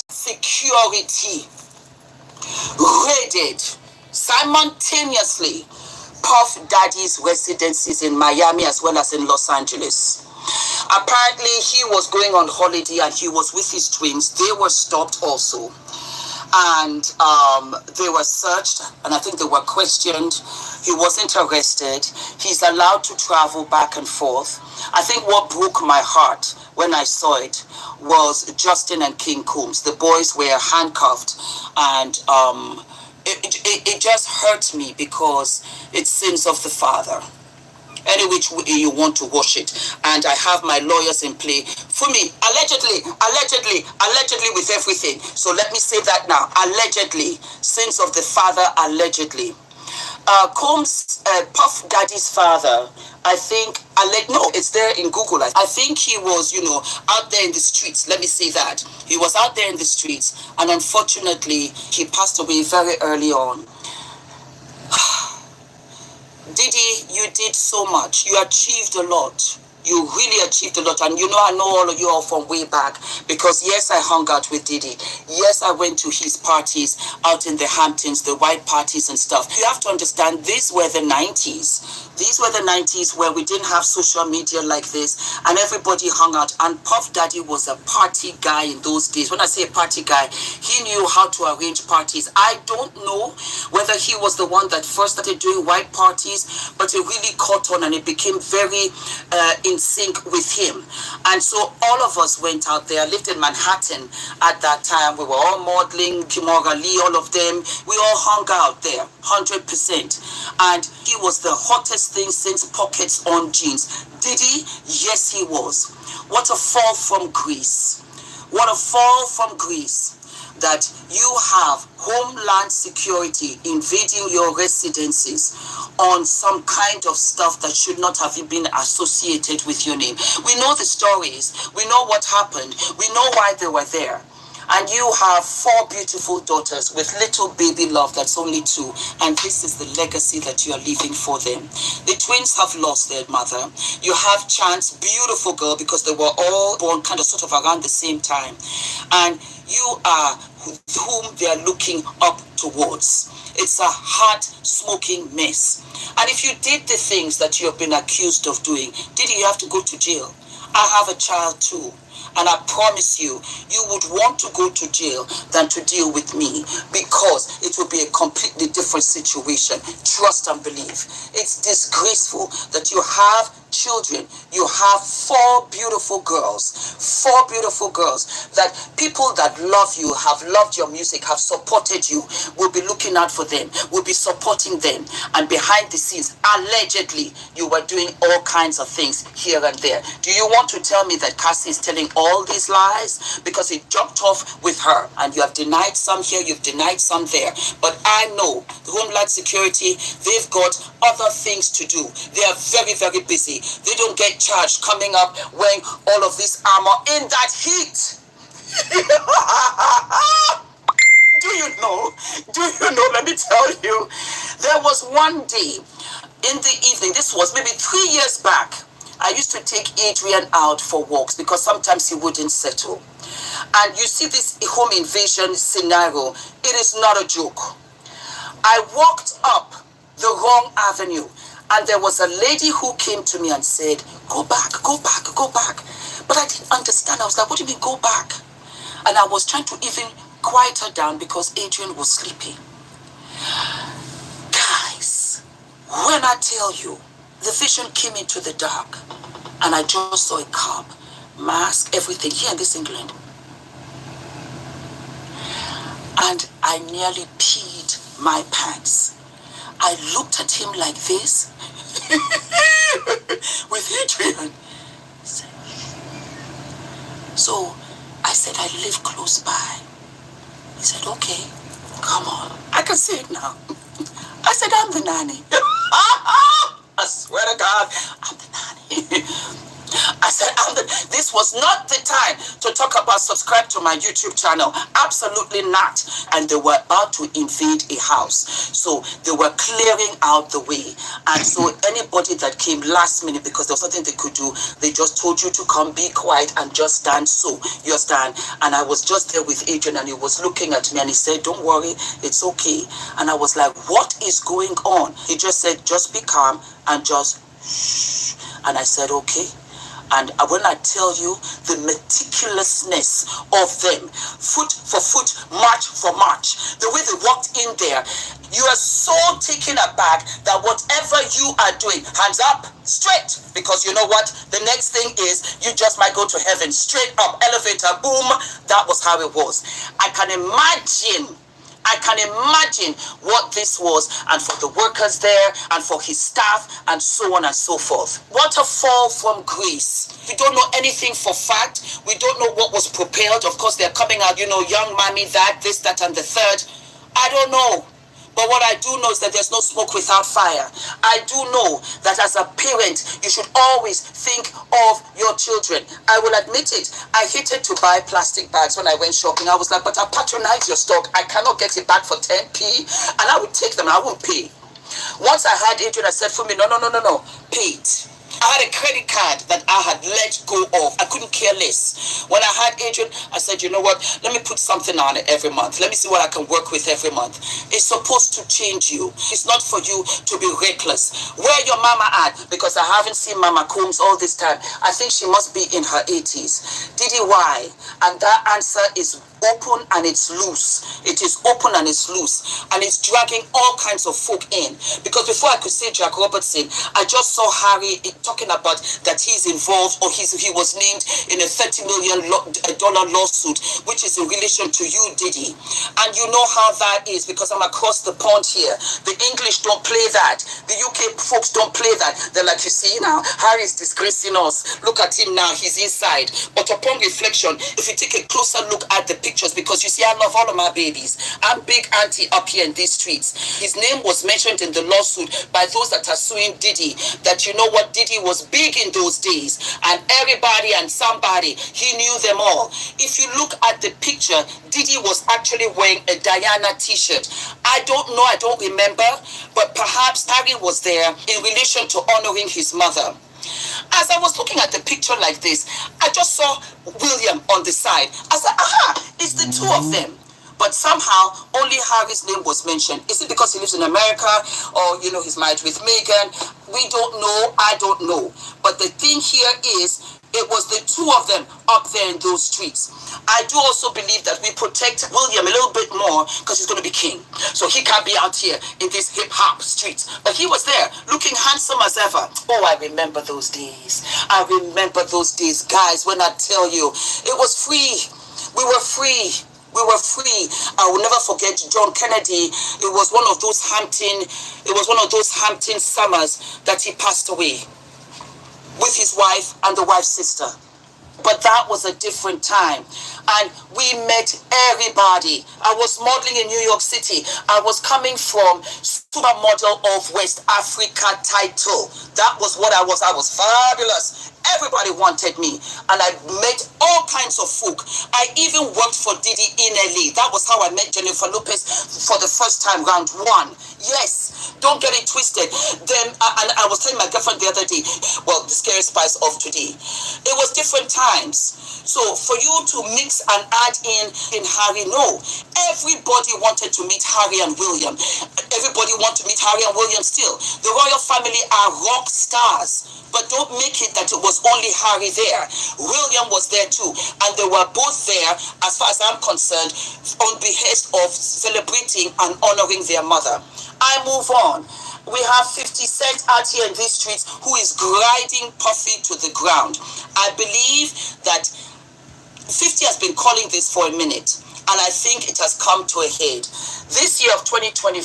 security raided simultaneously Puff Daddy's residences in Miami as well as in Los Angeles. Apparently, he was going on holiday and he was with his twins. They were stopped also. And they were searched, and I think they were questioned. He wasn't arrested. He's allowed to travel back and forth. I think what broke my heart when I saw it was Justin and King Combs. The boys were handcuffed, and it just hurt me because it's sins of the father. Any which way you want to wash it. And I have my lawyers in play for me, allegedly with everything. So let me say that now. Allegedly. Sins of the father, allegedly. Combs, Puff Daddy's father, I think, no, it's there in Google. I think he was, out there in the streets. Let me say that. He was out there in the streets. And unfortunately, he passed away very early on. Diddy, you did so much. You achieved a lot. You really achieved a lot. And I know all of you all from way back. Because yes, I hung out with Diddy. Yes, I went to his parties out in the Hamptons, the white parties and stuff. You have to understand, these were the 90s. These were the 90s where we didn't have social media like this. And everybody hung out. And Puff Daddy was a party guy in those days. When I say a party guy, he knew how to arrange parties. I don't know whether he was the one that first started doing white parties, but it really caught on and it became very in sync with him. And so all of us went out there. I lived in Manhattan at that time. We were all modeling, Kimora Lee, all of them. We all hung out there, 100%. And he was the hottest thing since pockets on jeans. Diddy? Yes, he was. What a fall from Greece. What a fall from Greece. That you have Homeland Security invading your residences on some kind of stuff that should not have been associated with your name. We know the stories. We know what happened. We know why they were there. And you have 4 beautiful daughters with little baby love that's only 2. And this is the legacy that you are leaving for them. The twins have lost their mother. You have Chance, beautiful girl, because they were all born kind of sort of around the same time. And you are whom they are looking up towards. It's a heart-smoking mess. And if you did the things that you have been accused of doing, did you have to go to jail? I have a child too. And I promise you, you would want to go to jail than to deal with me, because it will be a completely different situation. Trust and believe. It's disgraceful that you have children. You have 4 beautiful girls. 4 beautiful girls that people that love you, have loved your music, have supported you, will be looking out for them, will be supporting them. And behind the scenes, allegedly, you were doing all kinds of things here and there. Do you want to tell me that Cassie is telling all these lies? Because he jumped off with her, and you have denied some here, you've denied some there. But I know the Homeland Security, they've got other things to do. They are very, very busy. They don't get charged coming up wearing all of this armor in that heat. Do you know? Let me tell you. There was one day in the evening, this was maybe 3 years back, I used to take Adrian out for walks because sometimes he wouldn't settle. And you see this home invasion scenario, it is not a joke. I walked up the wrong avenue, and there was a lady who came to me and said, go back, go back, go back. But I didn't understand. I was like, what do you mean go back? And I was trying to even quiet her down because Adrian was sleeping. Guys, when I tell you, the vision came into the dark, and I just saw a cop, mask, everything here in this England. And I nearly peed my pants. I looked at him like this with Adrian. So I said, I live close by. He said, okay, come on. I can see it now. I said, I'm the nanny. I swear to God, I'm the nanny. I said, this was not the time to talk about subscribe to my YouTube channel. Absolutely not. And they were about to invade a house. So they were clearing out the way. And so anybody that came last minute, because there was nothing they could do, they just told you to come, be quiet, and just stand. So you stand. And I was just there with Adrian, and he was looking at me, and he said, don't worry, it's okay. And I was like, what is going on? He just said, just be calm and just shh. And I said, okay. And when I tell you the meticulousness of them, foot for foot, march for march, the way they walked in there, you are so taken aback that whatever you are doing, hands up, straight. Because you know what? The next thing is you just might go to heaven. Straight up, elevator, boom. That was how it was. I can imagine what this was, and for the workers there, and for his staff, and so on and so forth. What a fall from grace. We don't know anything for fact. We don't know what was propelled. Of course, they're coming out, young mommy, that, this, that, and the third. I don't know. But what I do know is that there's no smoke without fire. I do know that as a parent, you should always think of your children. I will admit it. I hated to buy plastic bags when I went shopping. I was like, but I patronize your stock. I cannot get it back for 10p. And I would take them and I won't pay. Once I had Adrian, I said, for me, no, pay it. I had a credit card that I had let go of. I couldn't care less. When I had Adrian, I said, you know what? Let me put something on it every month. Let me see what I can work with every month. It's supposed to change you. It's not for you to be reckless. Where your mama at? Because I haven't seen Mama Combs all this time. I think she must be in her 80s. Diddy, why? And that answer is open and it's loose. It is open and it's loose. And it's dragging all kinds of folk in. Because before I could say Jack Robertson, I just saw Harry talking about that he's involved, or he was named in a $30 million lawsuit, which is in relation to you, Diddy. And you know how that is, because I'm across the pond here. The English don't play that. The UK folks don't play that. They're like, you see now, Harry's disgracing us. Look at him now, he's inside. But upon reflection, if you take a closer look at the pictures, because you see, I love all of my babies. I'm big auntie up here in these streets. His name was mentioned in the lawsuit by those that are suing Diddy, that you know what, Diddy was big in those days, and everybody and somebody, he knew them all. If you look at the picture, Diddy was actually wearing a Diana t-shirt. I don't know, I don't remember, but perhaps Harry was there in relation to honoring his mother. As I was looking at the picture like this, I just saw William on the side. I said, aha, it's the two of them. But somehow, only Harry's name was mentioned. Is it because he lives in America, or, he's married with Meghan? We don't know. I don't know. But the thing here is, it was the two of them up there in those streets. I do also believe that we protect William a little bit more because he's going to be king. So he can't be out here in these hip-hop streets. But he was there looking handsome as ever. Oh, I remember those days. I remember those days, guys, when I tell you, it was free. We were free. We were free. I will never forget John Kennedy. It was one of those Hampton summers that he passed away with his wife and the wife's sister. But that was a different time. And we met everybody. I was modeling in New York City. I was coming from Supermodel of West Africa title. That was what I was. I was fabulous. Everybody wanted me. And I met all kinds of folk. I even worked for Diddy in LA. That was how I met Jennifer Lopez for the first time, round one. Yes, don't get it twisted. Then, and I was telling my girlfriend the other day, well, the scary spice of today. It was different times. So for you to mix and add in Harry, no. Everybody wanted to meet Harry and William. Everybody wanted to meet Harry and William still. The royal family are rock stars. But don't make it that it was only Harry there. William was there too. And they were both there, as far as I'm concerned, on behest of celebrating and honoring their mother. I move on. We have 50 Cent out here in these streets who is grinding Puffy to the ground. I believe that 50 has been calling this for a minute. And I think it has come to a head. This year of 2024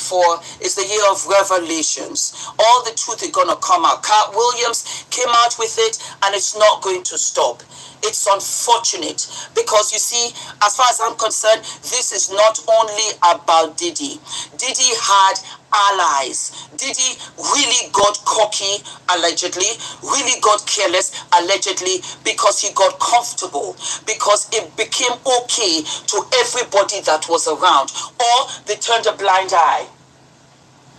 is the year of revelations. All the truth is going to come out. Cat Williams came out with it, and it's not going to stop. It's unfortunate because you see, as far as I'm concerned, this is not only about Diddy. Diddy had allies. Diddy really got cocky, allegedly, really got careless, allegedly, because he got comfortable, because it became okay to everybody that was around, or they turned a blind eye.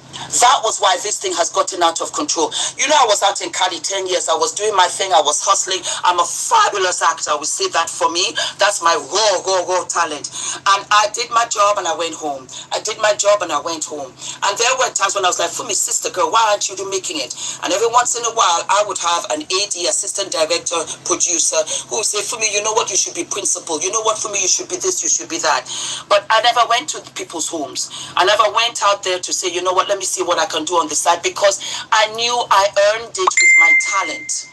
That was why this thing has gotten out of control. You know, I was out in Cali 10 years. I was doing my thing. I was hustling. I'm a fabulous actor. I would say that for me. That's my raw talent. And I did my job and I went home. I did my job and I went home. And there were times when I was like, Fumi, sister girl, why aren't you making it? And every once in a while, I would have an AD, assistant director, producer, who would say, Fumi, you know what? You should be principal. You know what, Fumi, you should be this, you should be that. But I never went to people's homes. I never went out there to say, you know what, let me see what I can do on the side, because I knew I earned it with my talent.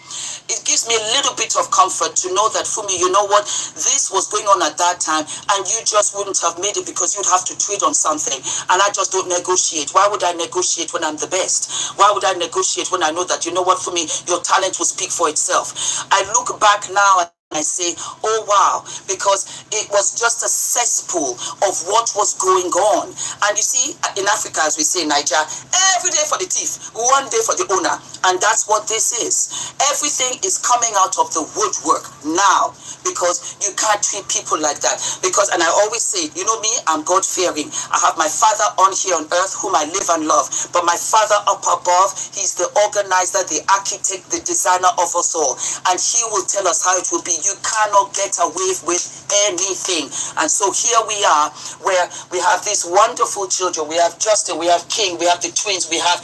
It gives me a little bit of comfort to know that, Fumi, you know what, this was going on at that time and you just wouldn't have made it because you'd have to trade on something, and I just don't negotiate. Why would I negotiate when I'm the best? Why would I negotiate when I know that, you know what, Fumi, your talent will speak for itself? I look back now and I say, oh wow, because it was just a cesspool of what was going on. And you see, in Africa, as we say in Nigeria, every day for the thief, one day for the owner. And that's what this is. Everything is coming out of the woodwork now, because you can't treat people like that. Because, and I always say, you know me, I'm God-fearing. I have my Father on here on earth whom I live and love. But my Father up above, he's the organizer, the architect, the designer of us all. And he will tell us how it will be. You cannot get away with anything. And so here we are, where we have these wonderful children. We have Justin, we have King, we have the twins, we have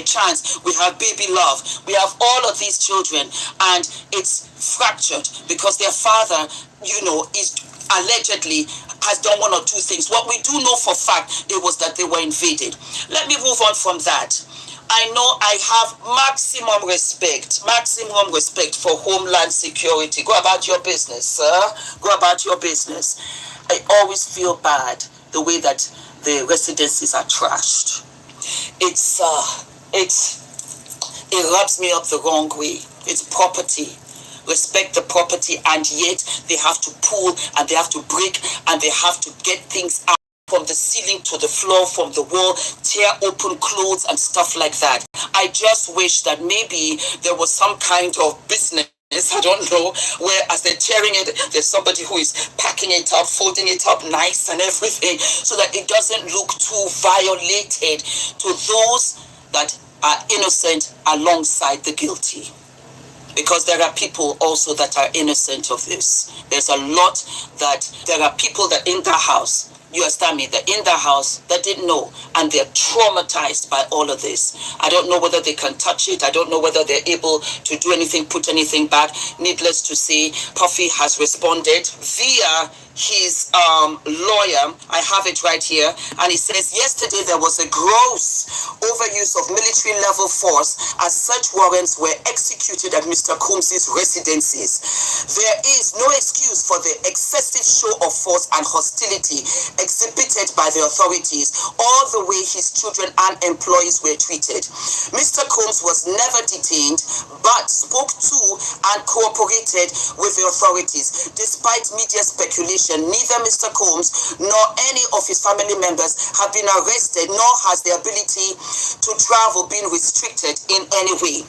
Chance, we have Baby Love. We have all of these children, and it's fractured because their father, you know, is allegedly has done one or two things. What we do know for fact, it was that they were invaded. Let me move on from that. I know I have maximum respect for Homeland Security. Go about your business, sir. Go about your business. I always feel bad the way that the residencies are trashed. It rubs me up the wrong way. It's property. Respect the property, and yet they have to pull and they have to break and they have to get things out from the ceiling to the floor, from the wall, tear open clothes and stuff like that. I just wish that maybe there was some kind of business, I don't know, where as they're tearing it, there's somebody who is packing it up, folding it up nice and everything, so that it doesn't look too violated to those that are innocent alongside the guilty. Because there are people also that are innocent of this. There's a lot that there are people that in the house, you understand me, they're in the house that didn't know, and they're traumatized by all of this. I don't know whether they can touch it. I don't know whether they're able to do anything, put anything back. Needless to say, Puffy has responded via his lawyer. I have it right here, and he says, yesterday there was a gross overuse of military level force as search warrants were executed at Mr. Combs' residences. There is no excuse for the excessive show of force and hostility exhibited by the authorities, or the way his children and employees were treated. Mr. Combs was never detained, but spoke to and cooperated with the authorities. Despite media speculation, neither Mr. Combs nor any of his family members have been arrested, nor has their ability to travel been restricted in any way.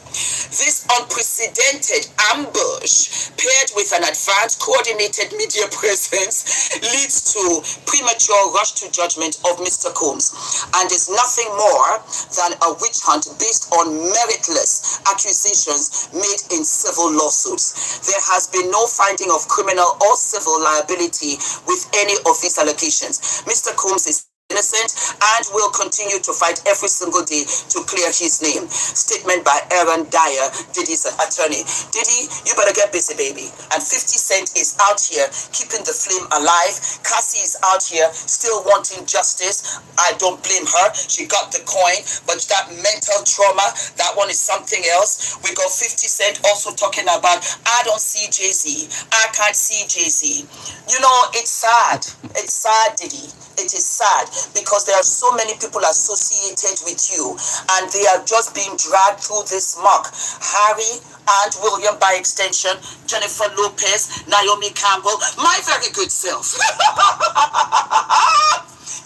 This unprecedented ambush, paired with an advanced coordinated media presence, leads to premature rush to judgment of Mr. Combs, and is nothing more than a witch hunt based on meritless accusations made in civil lawsuits. There has been no finding of criminal or civil liability with any of these allegations. Mr. Combs is innocent and will continue to fight every single day to clear his name. Statement by Aaron Dyer, Diddy's attorney. Diddy, you better get busy, baby. And 50 Cent is out here keeping the flame alive. Cassie is out here still wanting justice. I don't blame her. She got the coin, but that mental trauma, that one is something else. We got 50 Cent also talking about, I don't see Jay-Z. I can't see Jay-Z. You know, it's sad. It's sad, Diddy. It is sad. because there are so many people associated with you, and they are just being dragged through this muck. Harry and William, by extension, Jennifer Lopez, Naomi Campbell, my very good self.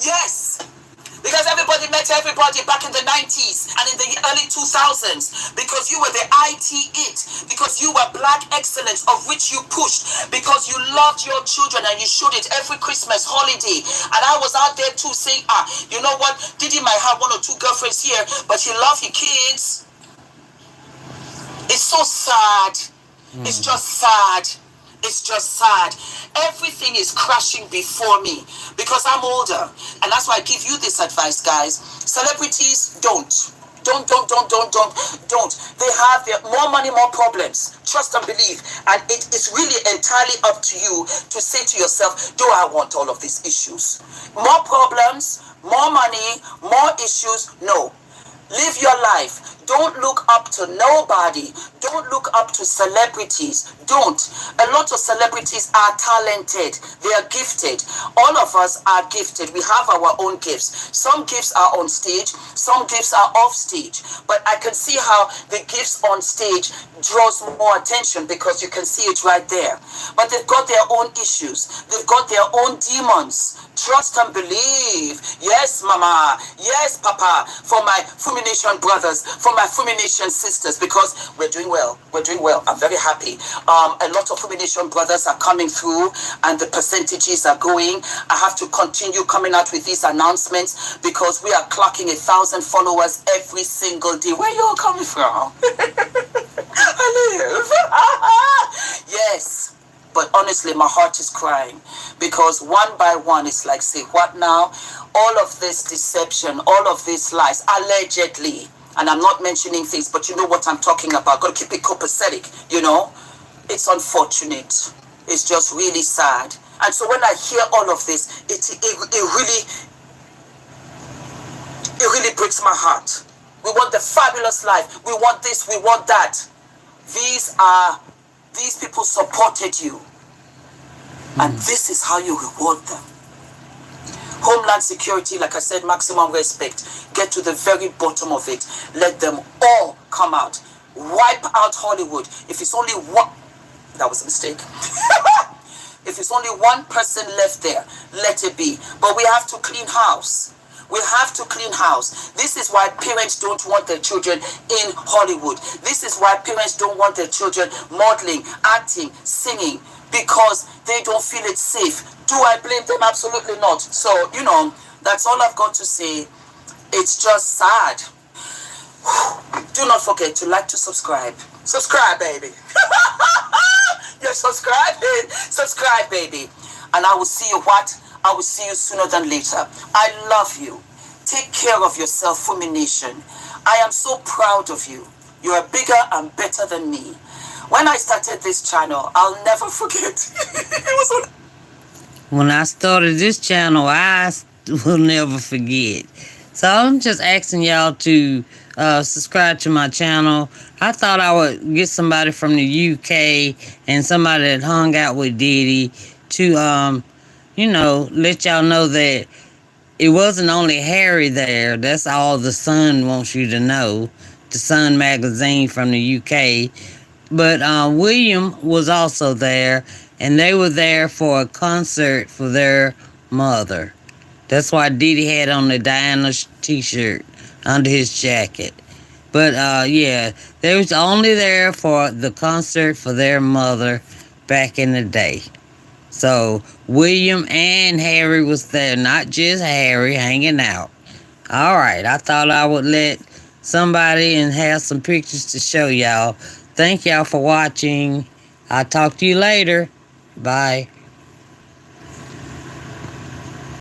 Yes. Because everybody met everybody back in the 90s and in the early 2000s. Because you were the IT it. Because you were black excellence, of which you pushed. Because you loved your children and you showed it every Christmas holiday. And I was out there too saying, you know what? Diddy might have 1 or 2 girlfriends here, but he loved your kids. It's so sad. It's just sad. It's just sad. Everything is crashing before me because I'm older. And that's why I give you this advice, guys. Celebrities, don't. They have their more money, more problems. Trust and believe. And it is really entirely up to you to say to yourself, do I want all of these issues? More problems, more money, more issues? No. Live your life. Don't look up to nobody. Don't look up to celebrities. Don't. A lot of celebrities are talented. They are gifted. All of us are gifted. We have our own gifts. Some gifts are on stage. Some gifts are off stage. But I can see how the gifts on stage draws more attention because you can see it right there. But they've got their own issues. They've got their own demons. Trust and believe. Yes, mama. Yes, papa. For my fulmination brothers, for my fulmination sisters, because we're doing well. We're doing well. I'm very happy. A lot of fulmination brothers are coming through and the percentages are going. I have to continue coming out with these announcements because we are clocking 1,000 followers every single day. Where you all coming from? I live. Yes. But honestly, my heart is crying because one by one, it's like, say, what now? All of this deception, all of these lies, allegedly, and I'm not mentioning things, but you know what I'm talking about. Got to keep it copacetic, you know? It's unfortunate. It's just really sad. And so when I hear all of this, it really breaks my heart. We want the fabulous life. We want this, we want that. These people supported you. And this is how you reward them. Homeland security, like I said, maximum respect. Get to the very bottom of it. Let them all come out. Wipe out Hollywood. If it's only one... That was a mistake. If it's only one person left there, let it be. But we have to clean house. We have to clean house. This is why parents don't want their children in Hollywood. This is why parents don't want their children modeling, acting, singing, because they don't feel it's safe. Do I blame them? Absolutely not. So, you know, that's all I've got to say. It's just sad. Do not forget to like, to subscribe. Subscribe, baby. You're subscribing. Subscribe, baby. And I will see you what? I will see you sooner than later. I love you. Take care of yourself, Fulmination. I am so proud of you. You are bigger and better than me. When I started this channel, I'll never forget. When I started this channel, I will never forget. So I'm just asking y'all to subscribe to my channel. I thought I would get somebody from the UK and somebody that hung out with Diddy to you know, let y'all know that it wasn't only Harry there. That's all the Sun wants you to know. The Sun magazine from the UK. But William was also there, and they were there for a concert for their mother. That's why Diddy had on the Diana t-shirt under his jacket. But yeah, they was only there for the concert for their mother back in the day. So William and Harry was there, not just Harry hanging out. All right, I thought I would let somebody and have some pictures to show y'all. Thank y'all for watching. I'll talk to you later. Bye.